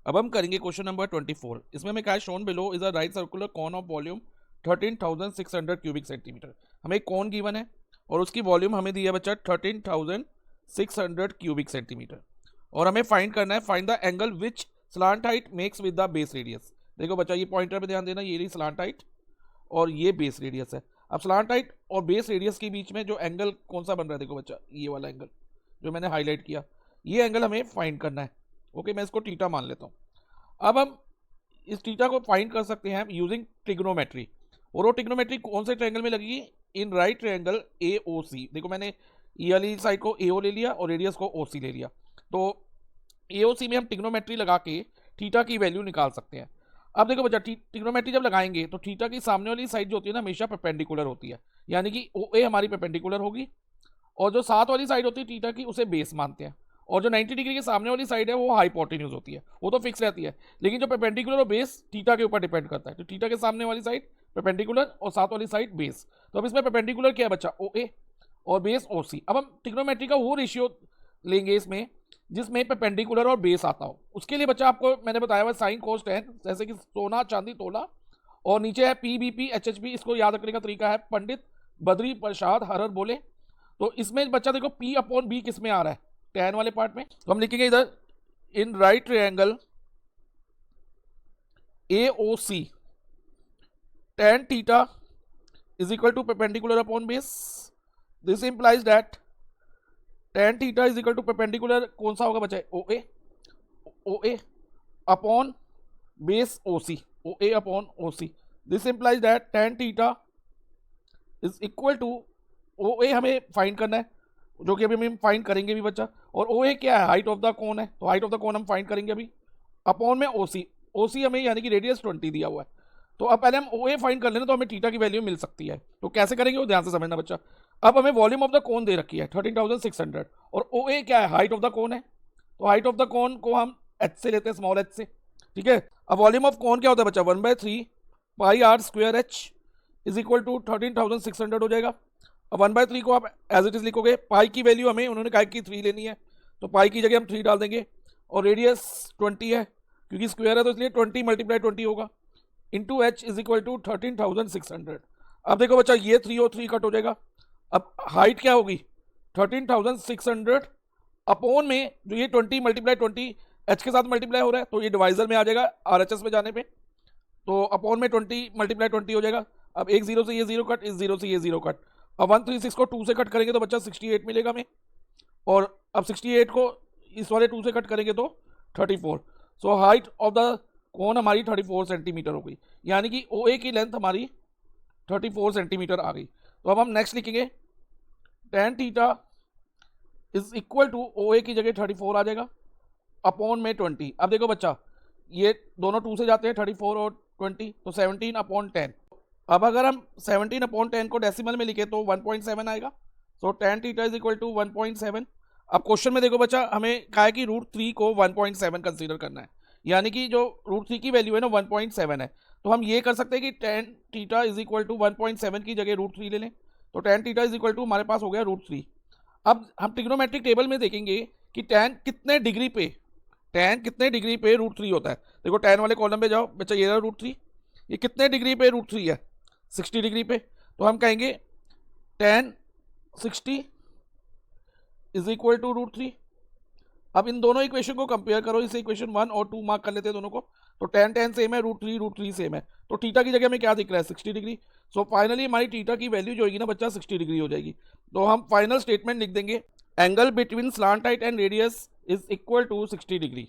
अब हम करेंगे क्वेश्चन नंबर 24। इसमें हमें क्या है, shown below is a right circular cone of volume 13,600 cubic centimetre. हमें एक कॉन गिवन है और उसकी वॉल्यूम हमें दी है बच्चा 13,600 क्यूबिक सेंटीमीटर, और हमें फाइंड करना है, find the angle which slant height makes with the base radius. देखो बच्चा, ये पॉइंटर पे ध्यान देना, ये रही स्लांट हाइट और ये बेस रेडियस है। अब स्लांट हाइट और बेस रेडियस के बीच में जो एंगल कौन सा बन रहा है, देखो बच्चा, ये वाला एंगल जो मैंने हाईलाइट किया, ये एंगल हमें फाइंड करना है। ओके, मैं इसको थीटा मान लेता हूँ। अब हम इस थीटा को फाइंड कर सकते हैं यूजिंग ट्रिग्नोमेट्री, और वो ट्रिग्नोमेट्री कौन से ट्रायंगल में लगेगी, इन राइट ट्रायंगल AOC। देखो मैंने ये वाली साइड को AO ले लिया और रेडियस को OC ले लिया, तो AOC में हम ट्रिग्नोमेट्री लगा के थीटा की वैल्यू निकाल सकते हैं। अब देखो बच्चा, ट्रिग्नोमेट्री जब लगाएंगे तो थीटा की सामने वाली साइड जो होती है ना, हमेशा परपेंडिकुलर होती है, यानी कि OA हमारी परपेंडिकुलर होगी, और जो साथ वाली साइड होती है थीटा की, उसे बेस मानते हैं, और जो 90 डिग्री के सामने वाली साइड है वो हाइपोटेन्यूज होती है, वो तो फिक्स रहती है, लेकिन जो परपेंडिकुलर और बेस थीटा के ऊपर डिपेंड करता है। तो थीटा के सामने वाली साइड परपेंडिकुलर और साथ वाली साइड बेस। तो अब इसमें परपेंडिकुलर क्या है बच्चा, OA, और बेस OC। अब हम ट्रिग्नोमेट्री का वो रेशियो लेंगे इसमें जिसमें परपेंडिकुलर और बेस आता हो। उसके लिए बच्चा आपको मैंने बताया हुआ साइन कोस टेन, जैसे कि सोना चांदी तोला, और नीचे है PBP HHP। इसको याद रखने का तरीका है, पंडित बद्री प्रसाद हरर बोले। तो इसमें बच्चा देखो P/B किस में आ रहा है, tan वाले पार्ट में, तो हम लिखेंगे इधर in right triangle AOC tan theta is equal to perpendicular upon base. This implies that tan theta is equal to perpendicular कौन सा होगा बच्चा, OA upon base OC, OA upon OC। This implies that tan theta is equal to OA हमें find करना है, जो कि अभी हम फाइंड करेंगे भी बच्चा, और OA क्या है, हाइट ऑफ द कोन है, तो हाइट ऑफ द कोन हम फाइंड करेंगे अभी, अपॉन में OC हमें यानी कि रेडियस 20 दिया हुआ है। तो अब पहले हम OA फाइंड कर लेना, तो हमें थीटा की वैल्यू मिल सकती है। तो कैसे करेंगे वो ध्यान से समझना बच्चा। अब हमें वॉल्यूम ऑफ द कोन दे रखी है 13,600, और OA क्या है, हाइट ऑफ द कोन है, तो हाइट ऑफ द कोन को हम H से लेते हैं, स्मॉल h से, ठीक है। अब वॉल्यूम ऑफ कोन क्या होता है बच्चा, 1/3 πr² h is equal to 13,600 हो जाएगा। अब 1/3 को आप एज इट इज लिखोगे, पाई की वैल्यू हमें उन्होंने कहा कि 3 लेनी है, तो पाई की जगह हम 3 डाल देंगे, और रेडियस 20 है, क्योंकि स्क्वायर है तो इसलिए 20 × 20 होगा, into H is equal to 13,600। अब देखो बच्चा, ये 3 और 3 कट हो जाएगा। अब हाइट क्या होगी, 13,600 अपॉन में जो ये 20 × 20 H के साथ मल्टीप्लाई हो रहा है, तो ये डिवाइजर में आ जाएगा RHS में जाने पे, तो अपॉन में 20 × 20 हो जाएगा। अब एक 0 से ये 0 कट, इस 0 से ये 0 कट। अब 136 को 2 से कट करेंगे तो बच्चा 68 मिलेगा हमें, और अब 68 को इस वाले 2 से कट करेंगे तो 34। So height of the cone हमारी 34 सेंटीमीटर हो गई, यानी कि OA की लेंथ हमारी 34 सेंटीमीटर आ गई। तो अब हम नेक्स्ट लिखेंगे tan theta is equal to OA की जगह 34 आ जाएगा, अपॉन में 20। अब देखो बच्चा, ये दोनों 2 से जाते हैं, 34 और 20, तो 17/10। अब अगर हम 17/10 को डेसिमल में लिखे तो 1.7 आएगा। So tan theta is equal to 1.7। अब क्वेश्चन में देखो बच्चा, हमें कहा है कि √3 को 1.7 कंसीडर करना है, यानी कि जो √3 की वैल्यू है ना 1.7 है, तो हम ये कर सकते हैं कि tan theta is equal to 1.7 की जगह √3 ले लें, तो tan theta is equal to हमारे पास हो गया √3। अब हम ट्रिग्नोमेट्रिक टेबल में देखेंगे कि tan कितने डिग्री पे √3 होता है। देखो tan वाले कॉलम पे जाओ बच्चा, ये रहा √3, ये कितने डिग्री पे √3 है, 60 डिग्री पे, तो हम कहेंगे tan 60 इज इक्वल टू √3। अब इन दोनों इक्वेशन को कंपेयर करो, इसे इक्वेशन 1 और 2 मार्क कर लेते हैं दोनों को, तो tan सेम है, √3 सेम है, तो थीटा की जगह में क्या दिख रहा है, 60 डिग्री। सो फाइनली हमारी थीटा की वैल्यू जो होगी ना बच्चा 60 डिग्री हो जाएगी। तो हम फाइनल स्टेटमेंट लिख देंगे, angle between slant height and radius is equal to 60 degree.